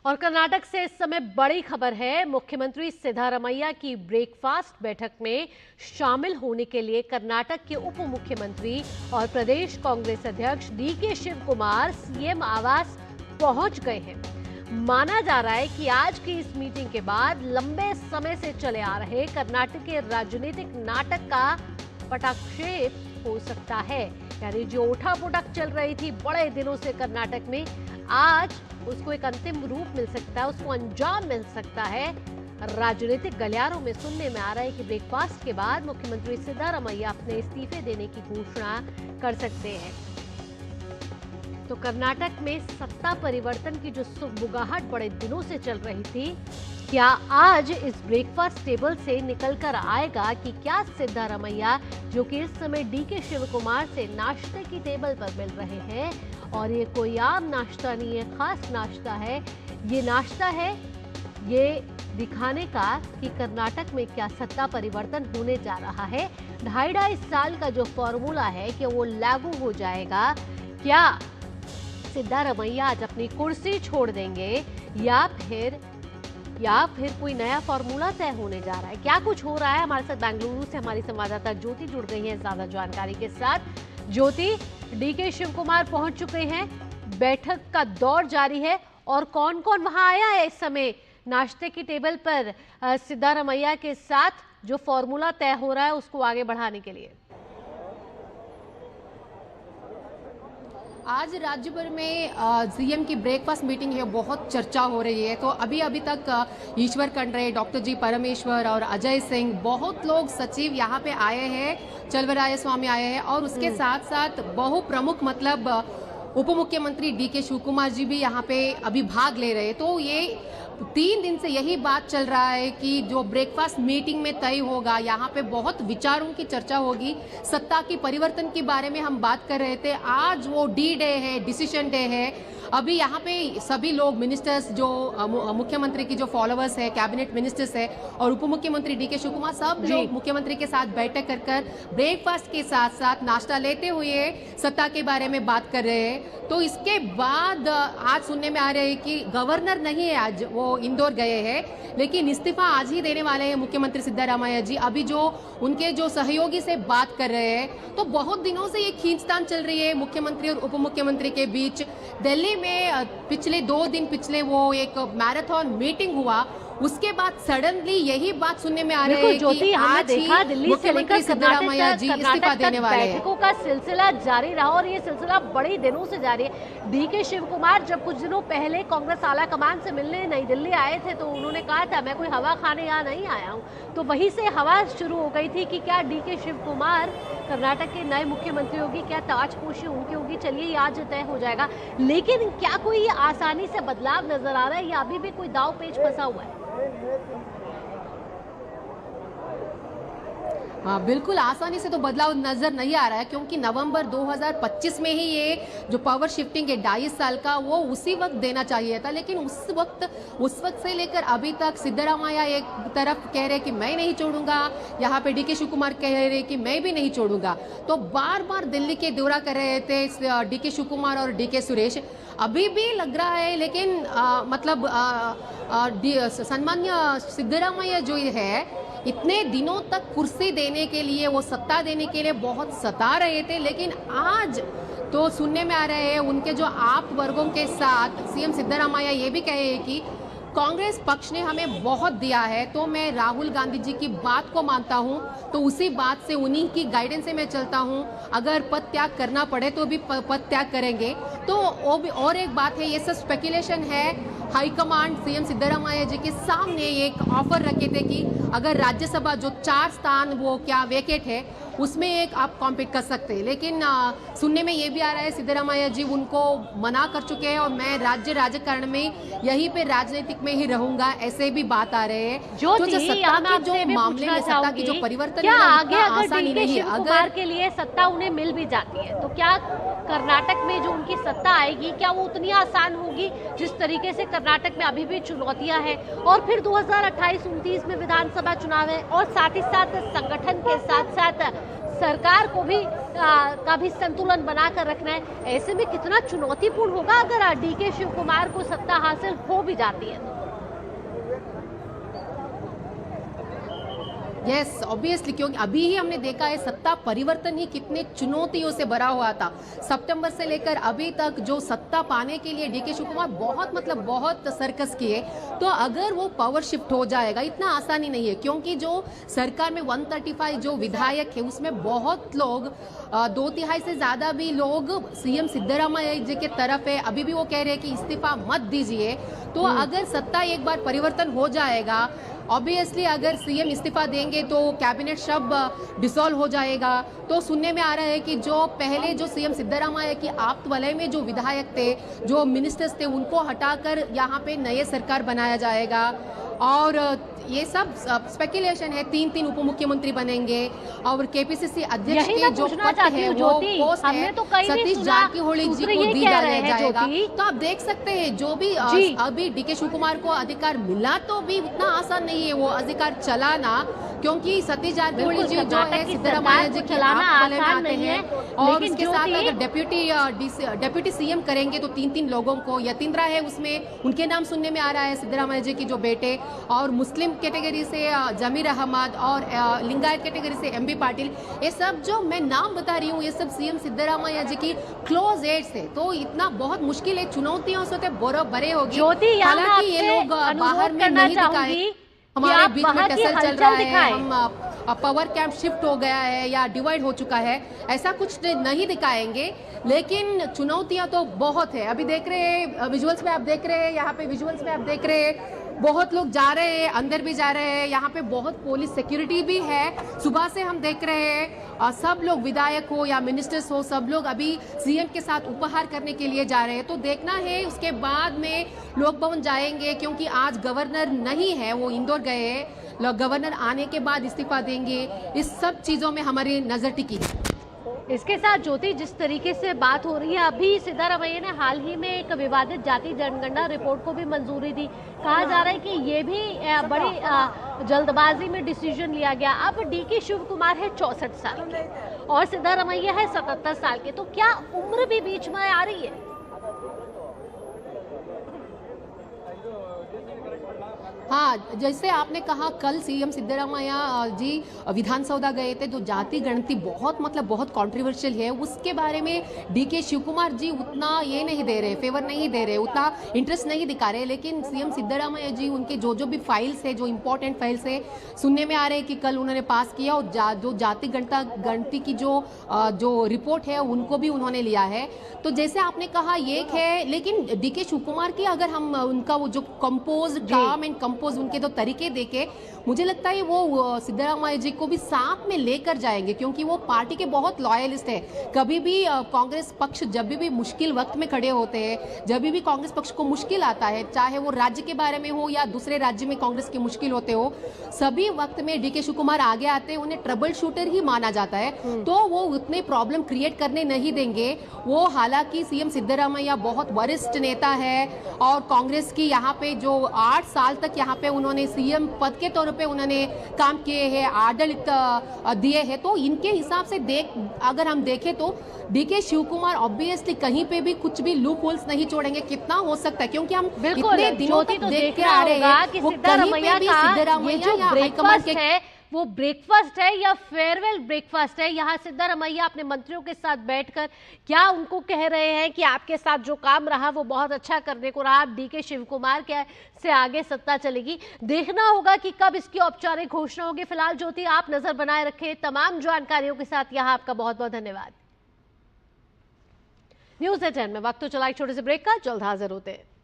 और कर्नाटक से इस समय बड़ी खबर है। मुख्यमंत्री सिद्धारमैया की ब्रेकफास्ट बैठक में शामिल होने के लिए कर्नाटक के उप मुख्यमंत्री और प्रदेश कांग्रेस अध्यक्ष डीके शिव कुमार सीएम आवास पहुंच गए हैं। माना जा रहा है कि आज की इस मीटिंग के बाद लंबे समय से चले आ रहे कर्नाटक के राजनीतिक नाटक का पटाक्षेप हो सकता है। यानी जो उठापुटक चल रही थी बड़े दिनों से कर्नाटक में, आज उसको एक अंतिम रूप मिल सकता है, उसको अंजाम मिल सकता है। राजनीतिक गलियारों में सुनने में आ रहा है कि ब्रेकफास्ट के बाद मुख्यमंत्री सिद्धारमैया अपने इस्तीफे देने की घोषणा कर सकते हैं। तो कर्नाटक में सत्ता परिवर्तन की जो सुगबुगाहट बड़े दिनों से चल रही थी, क्या आज इस ब्रेकफास्ट टेबल से निकल कर आएगा कि क्या सिद्धारमैया, जो कि इस समय डीके शिव कुमार से नाश्ते की टेबल पर मिल रहे हैं, और ये कोई आम नाश्ता नहीं है, खास नाश्ता है। ये नाश्ता है ये दिखाने का कि कर्नाटक में क्या सत्ता परिवर्तन होने जा रहा है। 2.5 साल का जो फॉर्मूला है कि वो लागू हो जाएगा। क्या सिद्धारमैया आज अपनी कुर्सी छोड़ देंगे या फिर कोई नया फॉर्मूला तय होने जा रहा है? क्या कुछ हो रहा है? हमारे साथ बेंगलुरु से हमारी संवाददाता ज्योति जुड़ गई है ज्यादा जानकारी के साथ। ज्योति, डीके शिव कुमार पहुंच चुके हैं, बैठक का दौर जारी है, और कौन कौन वहां आया है इस समय नाश्ते की टेबल पर सिद्धारमैया के साथ, जो फॉर्मूला तय हो रहा है उसको आगे बढ़ाने के लिए? आज राज्य भर में सीएम की ब्रेकफास्ट मीटिंग है, बहुत चर्चा हो रही है। तो अभी तक ईश्वर खंड्रे, डॉक्टर जी परमेश्वर और अजय सिंह, बहुत लोग सचिव यहाँ पे आए हैं, चलवराय स्वामी आए हैं, और उसके साथ साथ बहु प्रमुख मतलब उप मुख्यमंत्री डीके शिव कुमार जी भी यहाँ पे अभी भाग ले रहे हैं। तो ये 3 दिन से यही बात चल रहा है कि जो ब्रेकफास्ट मीटिंग में तय होगा, यहाँ पे बहुत विचारों की चर्चा होगी। सत्ता की परिवर्तन के बारे में हम बात कर रहे थे। आज वो डी डे है, डिसीजन डे है। अभी यहाँ पे सभी लोग मिनिस्टर्स, जो मुख्यमंत्री की जो फॉलोअर्स है, कैबिनेट मिनिस्टर्स है, और उप मुख्यमंत्री डीके शिव कुमार, सब लोग मुख्यमंत्री के साथ बैठक कर ब्रेकफास्ट के साथ साथ नाश्ता लेते हुए सत्ता के बारे में बात कर रहे हैं। तो इसके बाद आज सुनने में आ रहा है कि गवर्नर नहीं है, आज वो इंदौर गए हैं, लेकिन इस्तीफा आज ही देने वाले हैं मुख्यमंत्री सिद्धारमैया जी। अभी जो उनके जो सहयोगी से बात कर रहे हैं, तो बहुत दिनों से ये खींचतान चल रही है मुख्यमंत्री और उप मुख्यमंत्री के बीच। दिल्ली में पिछले 2 दिन पहले वो एक मैराथन मीटिंग हुआ, उसके बाद सडनली यही बात सुनने में आ रही है कि आज ही दिल्ली से लेकर सिद्धारमैया जी इस्तीफा देने वाले हैं। बैठकों का सिलसिला जारी रहा, और ये सिलसिला बड़ी दिनों से जारी है। डीके शिव कुमार जब कुछ दिनों पहले कांग्रेस आला कमान से मिलने नई दिल्ली आए थे, तो उन्होंने कहा था मैं कोई हवा खाने यहाँ नहीं आया हूँ। तो वहीं से हवा शुरू हो गई थी कि क्या डीके शिव कुमार कर्नाटक के नए मुख्यमंत्री होगी, क्या ताजपोशी उनकी होगी। चलिए ये आज तय हो जाएगा, लेकिन क्या कोई आसानी से बदलाव नजर आ रहा है या अभी भी कोई दाव पेच फंसा हुआ है? हाँ, बिल्कुल आसानी से तो बदलाव नजर नहीं आ रहा है, क्योंकि नवंबर 2025 में ही ये जो पावर शिफ्टिंग है 2.5 साल का, वो उसी वक्त देना चाहिए था। लेकिन उस वक्त से लेकर अभी तक सिद्धारमैया एक तरफ कह रहे कि मैं नहीं छोड़ूंगा, यहाँ पे डीके शिव कुमार कह रहे कि मैं भी नहीं छोड़ूंगा। तो बार बार दिल्ली के दौरा कर रहे थे डीके शिव कुमार और डीके सुरेश। अभी भी लग रहा है, लेकिन सम्मान्य सिद्धारमैया जो है, इतने दिनों तक कुर्सी देने के लिए, वो सत्ता देने के लिए बहुत सता रहे थे, लेकिन आज तो सुनने में आ रहे हैं उनके जो आप वर्गों के साथ सीएम सिद्धारमैया ये भी कहे हैं कि कांग्रेस पक्ष ने हमें बहुत दिया है, तो मैं राहुल गांधी जी की बात को मानता हूं, तो उसी बात से, उन्हीं की गाइडेंस से मैं चलता हूं। अगर पद त्याग करना पड़े तो भी पद त्याग करेंगे। तो और एक बात है, ये सब स्पेकुलेशन है। हाईकमांड सीएम सिद्धारमैया जी के सामने एक ऑफर रखे थे कि अगर राज्यसभा जो 4 स्थान वो क्या वेकेट है, उसमें एक आप कॉम्पीट कर सकते हैं। लेकिन सुनने में ये भी आ रहा है सिद्धारमैया जी उनको मना कर चुके हैं, और मैं राज्य राजकारण में यहीं पे राजनीतिक में ही रहूंगा, ऐसे भी बात आ रहे हैं। जो मामले में सत्ता की जो परिवर्तन है, आगे अगर डीके शिव कुमार के लिए सत्ता उन्हें मिल भी जाती है, तो क्या कर्नाटक में जो उनकी सत्ता आएगी, क्या वो उतनी आसान होगी जिस तरीके से कर्नाटक में अभी भी चुनौतियां हैं? और फिर 2028-29 में विधानसभा चुनाव है, और साथ ही साथ संगठन के साथ साथ सरकार को भी का भी संतुलन बनाकर रखना है। ऐसे में कितना चुनौतीपूर्ण होगा अगर डीके शिव कुमार को सत्ता हासिल हो भी जाती है। यस ऑब्वियसली, क्योंकि अभी ही हमने देखा है सत्ता परिवर्तन ही कितने चुनौतियों से भरा हुआ था। सितंबर से लेकर अभी तक जो सत्ता पाने के लिए डीके शिव कुमार बहुत सर्कस किए। तो अगर वो पावर शिफ्ट हो जाएगा, इतना आसानी नहीं है, क्योंकि जो सरकार में 135 जो विधायक है उसमें बहुत लोग 2/3 से ज्यादा भी लोग सीएम सिद्धरामैया जी के तरफ है। अभी भी वो कह रहे हैं कि इस्तीफा मत दीजिए। तो अगर सत्ता एक बार परिवर्तन हो जाएगा, ऑब्वियसली अगर सीएम इस्तीफा देंगे तो कैबिनेट सब डिसॉल्व हो जाएगा। तो सुनने में आ रहा है कि जो पहले जो सीएम सिद्धरामैया की आप्त वलय में जो विधायक थे, जो मिनिस्टर्स थे, उनको हटाकर यहाँ पे नए सरकार बनाया जाएगा। और ये सब स्पेकुलेशन है, 3 उप मुख्यमंत्री बनेंगे और केपीसीसी अध्यक्ष के जो पद है वो पोस्ट है सतीश जारकिहोली जी को दी जाएगा। तो आप देख सकते हैं जो भी अभी डीके शिव कुमार को अधिकार मिला तो भी उतना आसान नहीं है वो अधिकार चलाना, क्योंकि सतीश जारकिहोली जी जो है सिद्धरामैया जी के आप में आते हैं। और उसके साथ अगर डेप्यूटी सीएम करेंगे तो 3 लोगों को, यतींद्रा है उसमें, उनके नाम सुनने में आ रहा है, सिद्धरामैया जी की जो बेटे, और मुस्लिम कैटेगरी से जमीर अहमद और लिंगायत कैटेगरी से एमबी पाटिल। ये सब जो मैं नाम बता रही हूँ ये सब सीएम सिद्धरामैया जी की क्लोज एड्स है। तो इतना बहुत मुश्किल है, चुनौतियों से बड़े होगी। हालांकि ये लोग बाहर में नहीं दिखाए, हमारे बीच में टसल चल रहा है, हम पावर कैंप शिफ्ट हो गया है या डिवाइड हो चुका है, ऐसा कुछ नहीं दिखाएंगे। लेकिन चुनौतियां तो बहुत है। अभी देख रहे हैं विजुअल्स में, आप देख रहे हैं यहाँ पे विजुअल्स में आप देख रहे हैं बहुत लोग जा रहे हैं, अंदर भी जा रहे हैं, यहाँ पे बहुत पुलिस सिक्योरिटी भी है। सुबह से हम देख रहे हैं सब लोग, विधायक हो या मिनिस्टर्स हो, सब लोग अभी सीएम के साथ उपहार करने के लिए जा रहे हैं। तो देखना है उसके बाद में लोक भवन जाएंगे, क्योंकि आज गवर्नर नहीं है, वो इंदौर गए हैं। गवर्नर आने के बाद इस्तीफा देंगे। इस सब चीजों में हमारी नजर टिकी है। इसके साथ ज्योति, जिस तरीके से बात हो रही है, अभी सिद्धरामैया ने हाल ही में एक विवादित जाति जनगणना रिपोर्ट को भी मंजूरी दी। कहा जा रहा है कि ये भी बड़ी जल्दबाजी में डिसीजन लिया गया। अब डीके शिव कुमार है 64 साल के और सिद्धरामैया है 77 साल के, तो क्या उम्र भी बीच में आ रही है? हाँ, जैसे आपने कहा कल सीएम सिद्धरामैया जी विधानसभा गए थे, तो जाति गणति बहुत कंट्रोवर्शियल है। उसके बारे में डीके शिव कुमार जी उतना ये नहीं दे रहे, फेवर नहीं दे रहे, उतना इंटरेस्ट नहीं दिखा रहे। लेकिन सीएम सिद्धरामैया जी उनके जो भी फाइल्स है, जो इंपॉर्टेंट फाइल्स है, सुनने में आ रहे हैं कि कल उन्होंने पास किया और जो जाति गणति की जो रिपोर्ट है उनको भी उन्होंने लिया है। तो जैसे आपने कहा ये है, लेकिन डीके शिव कुमार की अगर हम उनका वो जो कंपोज काम एंड उनके तो तरीके देखे, मुझे लगता है वो सिद्धरामैया जी को भी साथ में लेकर जाएंगे, क्योंकि वो पार्टी के बहुत लॉयलिस्ट है। कभी भी कांग्रेस पक्ष जब भी मुश्किल वक्त में खड़े होते हैं, जब भी कांग्रेस पक्ष को मुश्किल आता है, चाहे वो राज्य के बारे में हो या दूसरे राज्य में कांग्रेस की मुश्किल होते हो, सभी वक्त में डीके शिव कुमार आगे आते हैं, उन्हें ट्रबल शूटर ही माना जाता है। तो वो उतने प्रॉब्लम क्रिएट करने नहीं देंगे वो। हालांकि सीएम सिद्धरामैया बहुत वरिष्ठ नेता है और कांग्रेस की यहाँ पे जो 8 साल तक यहाँ पे उन्होंने सीएम पद के तौर पे उन्होंने काम किए हैं, आडलित दिए हैं। तो इनके हिसाब से अगर हम देखें तो डीके शिव कुमार ऑब्वियसली कहीं पे भी कुछ भी लूप होल्स नहीं छोड़ेंगे। कितना हो सकता है, क्योंकि हम इतने दिनों तक देख के आ रहे हैं वो कहीं पे भी सिद्धरामैया या हाईकमान के वो ब्रेकफास्ट है या फेयरवेल ब्रेकफास्ट है। यहाँ सिद्धरामैया अपने मंत्रियों के साथ बैठकर क्या उनको कह रहे हैं कि आपके साथ जो काम रहा वो बहुत अच्छा करने को रहा, आप डीके शिव कुमार के से आगे सत्ता चलेगी। देखना होगा कि कब इसकी औपचारिक घोषणा होगी। फिलहाल ज्योति, आप नजर बनाए रखें तमाम जानकारियों के साथ। यहाँ आपका बहुत बहुत धन्यवाद। न्यूज़ 10 में वक्त तो चला एक छोटे से ब्रेक का, जल्द हाजिर होते हैं।